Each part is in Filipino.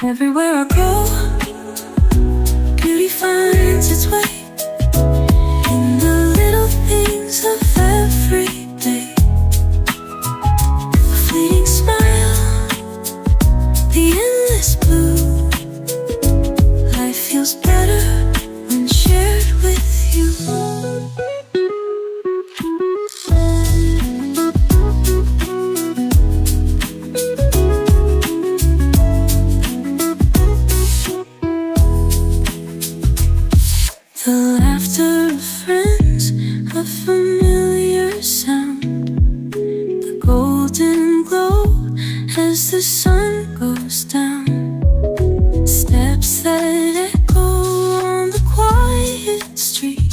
Everywhere I go, beauty finds its way in the little things of every day. A fleeting smile, the endless blue. Life feels better when shared with you. The laughter of friends, a familiar sound, the golden glow as the sun goes down. Steps that echo on the quiet street,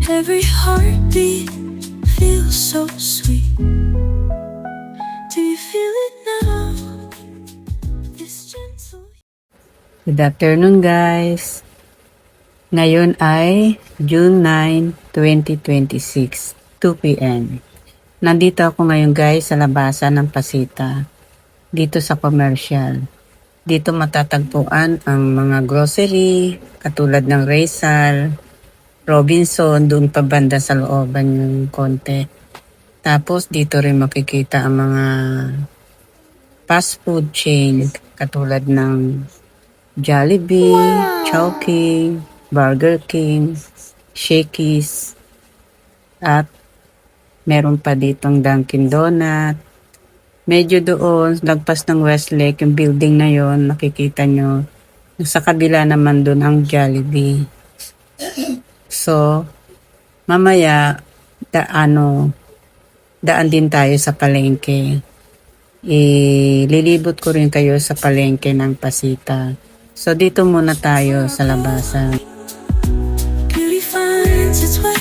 every heartbeat feels so sweet. Do you feel it now? This gentle. Good afternoon guys. Ngayon ay June 9, 2026, 2 p.m. Nandito ako ngayon guys sa labasan ng Pasita, dito sa commercial. Dito matatagpuan ang mga grocery, katulad ng Rizal, Robinson, doon pa banda sa looban yung konti. Tapos dito rin makikita ang mga fast food chain, katulad ng Jollibee, Chowking, Burger King, Shakey's, at meron pa ditong Dunkin Donut. Medyo doon, lagpas ng Westlake, yung building na yon, nakikita nyo. Sa kabila naman doon ang Jollibee. So, mamaya, daan din tayo sa palengke. Lilibot ko rin kayo sa palengke ng Pasita. So, dito muna tayo sa labasan. Its way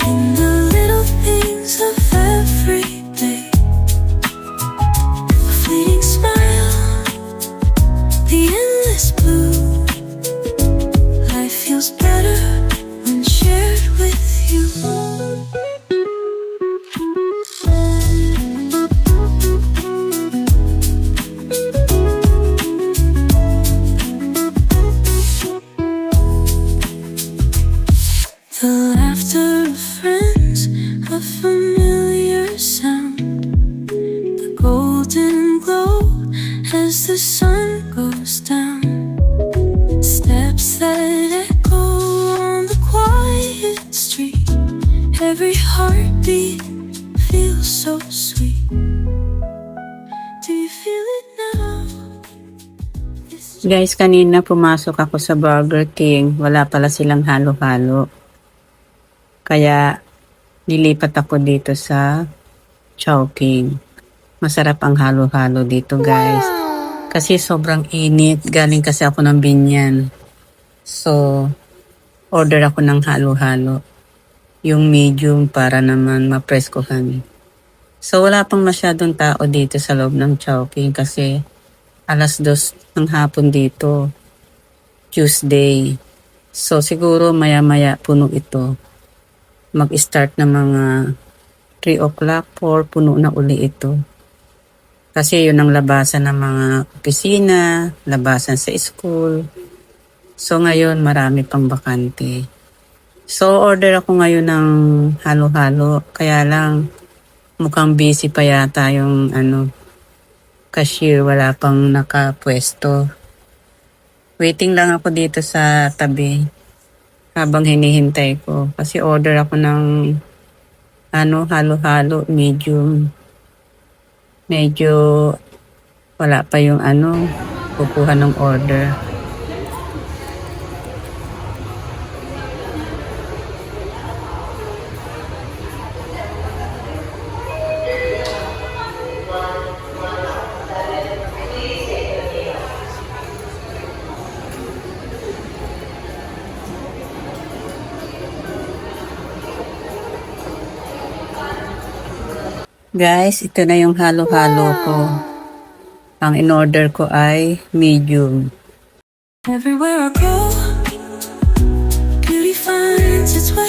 in the little things of every day. A fleeting smile, the endless blue. Life feels better when shared with you. The laughter of friends, a familiar sound, the golden glow as the sun goes down. Steps that echo on the quiet street, every heartbeat feels so sweet. Do you feel it now? Guys, kanina pumasok ako sa Burger King. Wala pala silang halo-halo. Kaya, nilipat ako dito sa Chowking. Masarap ang halo-halo dito, guys. Kasi sobrang init. Galing kasi ako ng Binyan. So, order ako ng halo-halo. Yung medium para naman mapreskohan. So, wala pang masyadong tao dito sa loob ng Chowking kasi 2:00 ng hapon dito. Tuesday. So, siguro maya-maya puno ito. Mag-start na mga 3 o'clock, 4, puno na uli ito. Kasi yun ang labasan ng mga opisina, labasan sa school. So ngayon marami pang bakante. So order ako ngayon ng halo-halo. Kaya lang mukhang busy pa yata yung cashier, wala pang nakapwesto. Waiting lang ako dito sa tabi. Habang hinihintay ko. Kasi order ako ng halo-halo, medium. Medyo wala pa yung kukuha ng order. Guys, ito na yung halo-halo ko. Ang in-order ko ay medium. Everywhere I go, beauty finds its way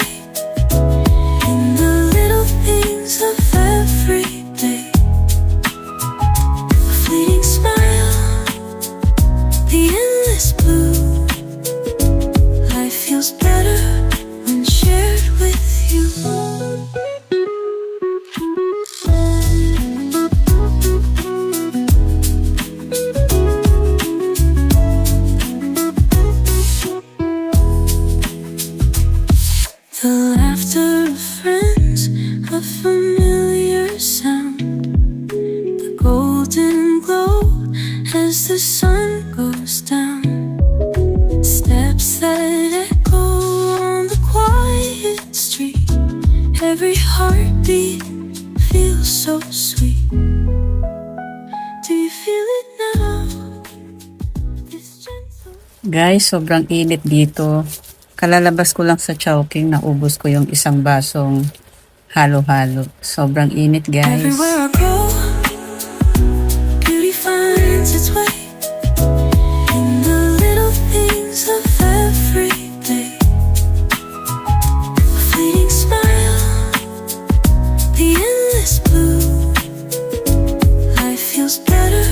in the little things of every day. A fleeting smile, the endless blue. Life feels better when shared with you. The laughter of friends, a familiar sound, the golden glow as the sun goes down. Steps that echo on the quiet street. Every heartbeat feels so sweet. Do you feel it now? This gentle. Guys, sobrang init dito. Kalalabas ko lang sa Chowking, naubos ko yung isang basong halo-halo. Sobrang init, guys. Everywhere I go, beauty finds its way in the little things of every day. A fleeting smile, the endless blue. Life feels better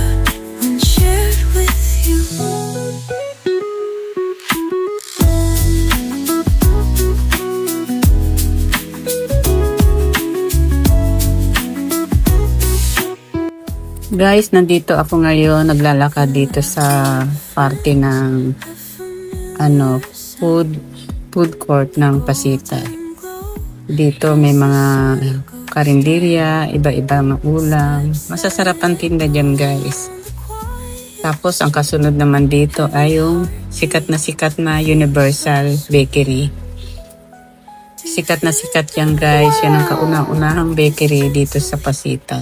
when shared with you. Guys, nandito ako ngayon, naglalakad dito sa party ng food court ng Pasita. Dito may mga karinderya, iba-ibang ulam. Masasarap ang tinda dyan, guys. Tapos ang kasunod naman dito ay yung sikat na Universal Bakery. Sikat yan, guys. Yan ang kauna-unahang bakery dito sa Pasita.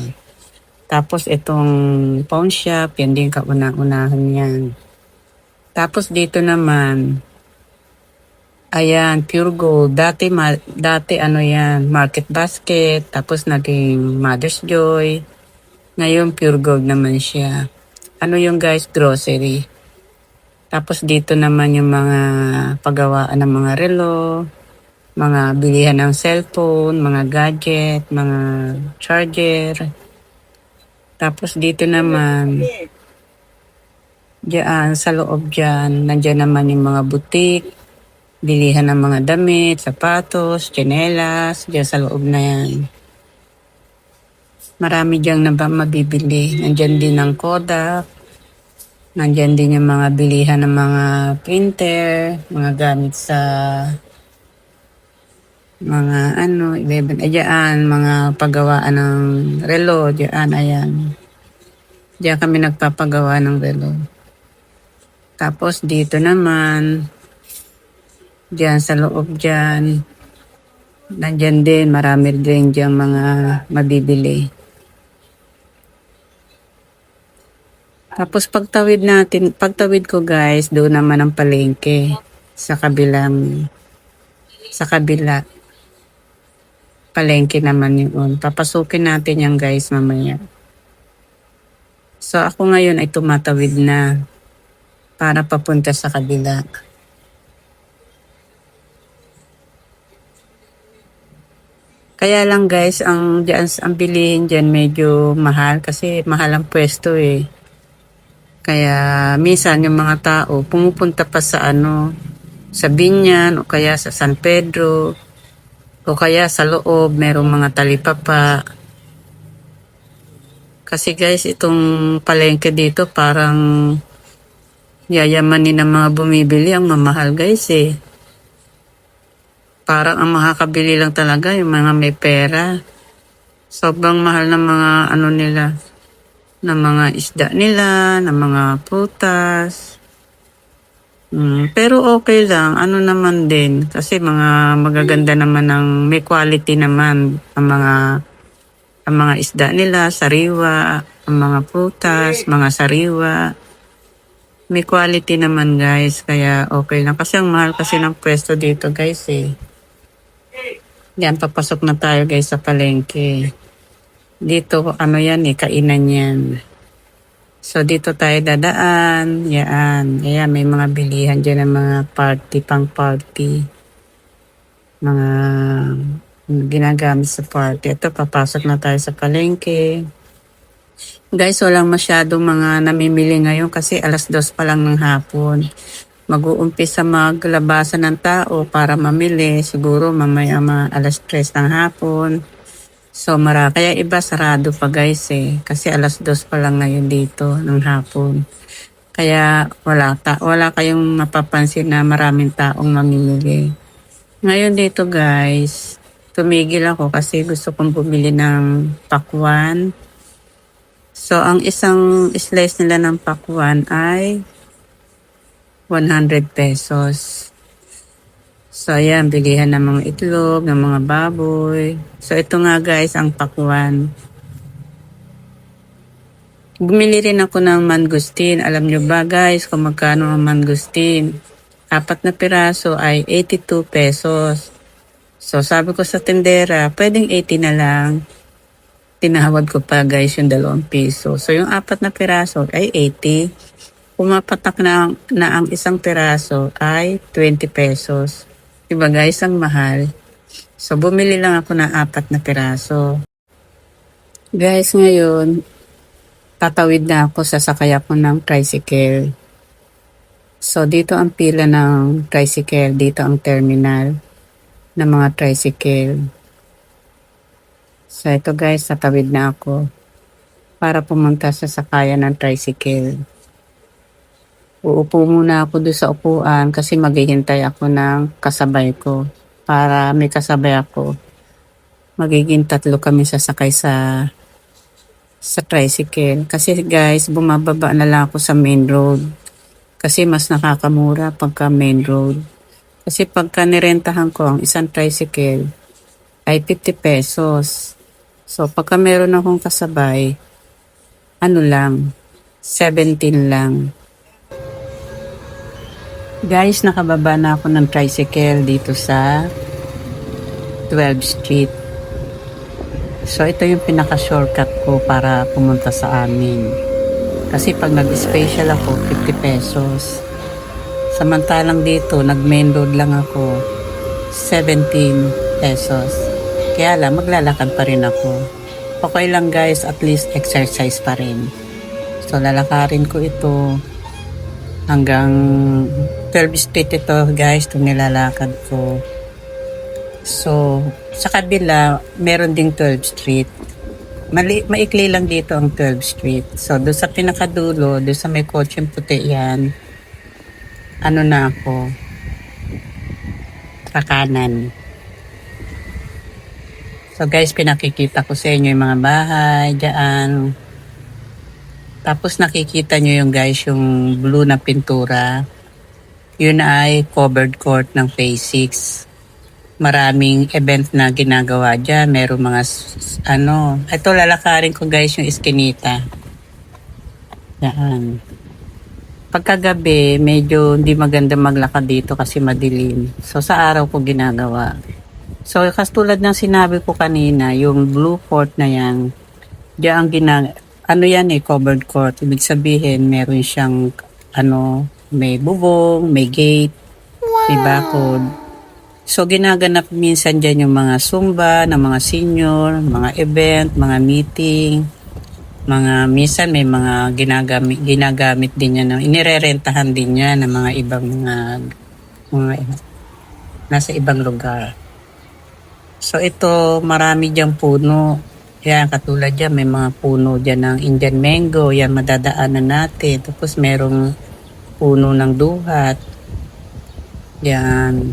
Tapos itong pawn shop, yan din kauna-unahan yan. Tapos dito naman, ayan, Pure Gold. Dati ano yan, Market Basket. Tapos naging Mother's Joy. Ngayon Pure Gold naman siya. Ano yung guys, grocery. Tapos dito naman yung mga paggawaan ng mga relo, mga bilihan ng cellphone, mga gadget, mga charger. Tapos dito naman, diyan, sa loob diyan, nandiyan naman yung mga butik, bilihan ng mga damit, sapatos, tsinelas, diyan sa loob na yan. Marami diyan na ba mabibili. Nandiyan din ang Kodak, nandiyan din yung mga bilihan ng mga printer, mga gamit sa mga diyan, mga paggawaan ng relo, diyan, ayan. Diyan kami nagpapagawa ng relo. Tapos dito naman, diyan sa loob diyan, nandiyan din, marami din diyan mga mabibili. Tapos pagtawid ko guys, doon naman ang palengke sa kabila. Palengke naman yun. Papasukin natin yan guys mamaya. So ako ngayon ay tumatawid na para papunta sa kabila. Kaya lang guys, ang bilihin dyan medyo mahal kasi mahal ang pwesto eh. Kaya minsan yung mga tao pumupunta pa sa sa Binyan o kaya sa San Pedro o kaya sa loob merong mga talipapa. Kasi guys, itong palengke dito parang yayamanin ng mga bumibili, ang mamahal guys eh. Parang ang makakabili lang talaga yung mga may pera. Sobrang mahal ng mga nila, ng mga isda nila, ng mga prutas. Pero okay lang, naman din. Kasi mga magaganda naman may quality naman ang mga isda nila, sariwa, ang mga prutas, mga sariwa. May quality naman guys, kaya okay lang. Kasi ang mahal kasi ng pwesto dito guys eh. Yan, papasok na tayo guys sa palengke. Dito, yan eh, kainan yan. So, dito tayo dadaan. Yan. Ayan, may mga bilihan dyan ng mga pang party. Mga ginagamit sa party. Ito, papasok na tayo sa palengke. Guys, walang masyadong mga namimili ngayon kasi 2:00 pa lang ng hapon. Mag-uumpisa maglabasan ng tao para mamili. Siguro mamaya 3:00 ng hapon. So kaya iba sarado pa guys eh. Kasi 2:00 pa lang ngayon dito ng hapon. Kaya wala kayong mapapansin na maraming taong mamimili. Ngayon dito guys, tumigil ako kasi gusto kong bumili ng pakwan. So, ang isang slice nila ng pakwan ay 100 pesos. So, ayan, bilihan ng mga itlog, ng mga baboy. So, ito nga guys, ang pakwan. Bumili rin ako ng mangustin. Alam nyo ba guys kung magkano ang mangustin? 4 na piraso ay 82 pesos. So, sabi ko sa tindera, pwedeng 80 na lang. Tinawad ko pa guys yung 2 piso. So yung 4 na piraso ay 80. Pumapatak na ang isang piraso ay 20 pesos. Diba guys, ang mahal. So bumili lang ako ng 4 na piraso. Guys, ngayon, tatawid na ako, sasakay ako ng tricycle. So dito ang pila ng tricycle, dito ang terminal ng mga tricycle. So ito guys, tatawid na ako para pumunta sa sakayan ng tricycle. Uupo muna ako doon sa upuan kasi maghihintay ako ng kasabay ko. Para may kasabay ako, magiging 3 kami sasakay sa tricycle. Kasi guys, bumababa na lang ako sa main road. Kasi mas nakakamura pagka main road. Kasi pagka nirentahan ko ang isang tricycle ay 50 pesos. So, pagka meron akong kasabay, 17 lang. Guys, nakababa na ako ng tricycle dito sa 12th Street. So, ito yung pinaka-shortcut ko para pumunta sa amin. Kasi pag nag-special ako, 50 pesos. Samantalang dito, nag-main road lang ako, 17 pesos. Kaya lang, maglalakad pa rin ako. Okay lang guys, at least exercise pa rin. So, lalakarin ko ito hanggang 12th Street ito guys, itong nilalakad ko. So, sa kabila, meron ding 12th Street. Maikli lang dito ang 12th Street. So, doon sa pinakadulo, doon sa may kotseng puti yan, na ako, sa kanan. So guys, pinakikita ko sa inyo yung mga bahay dyan. Tapos nakikita nyo yung guys, yung blue na pintura. Yun ay covered court ng Phase 6. Maraming event na ginagawa dyan. Meron mga, ito lalakarin ko guys yung iskinita. Yan. Pagkagabi, medyo hindi maganda maglakad dito kasi madilim. So sa araw ko ginagawa. So, katulad ng sinabi ko kanina, yung blue court na yan, diyan yan covered court. Ibig sabihin, meron siyang, may bubong, may gate, may bakod. So, ginaganap minsan dyan yung mga zumba, ng mga senior, mga event, mga meeting, minsan may mga ginagamit din yan, inirerentahan din yan ng mga ibang mga nasa ibang lugar. So ito, marami dyan puno. Yan, katulad dyan, may mga puno dyan ng Indian mango. Yan, madadaanan natin. Tapos merong puno ng duhat. Yan.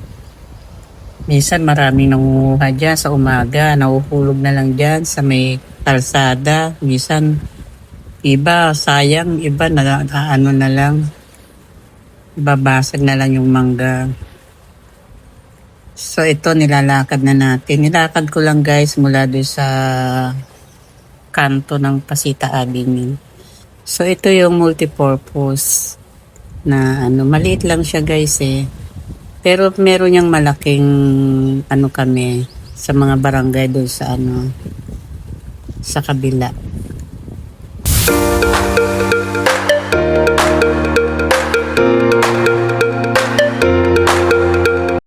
Minsan maraming nangunguha dyan sa umaga. Nauhulog na lang dyan sa may kalsada. Minsan, iba, sayang. Iba, na lang. Ibabasag na lang yung mangga. So ito nilalakad na natin. Nilakad ko lang guys mula doon sa kanto ng Pasita Avenue. So ito yung multipurpose na maliit lang siya guys eh. Pero meron niyang malaking kami sa mga barangay doon sa sa kabila.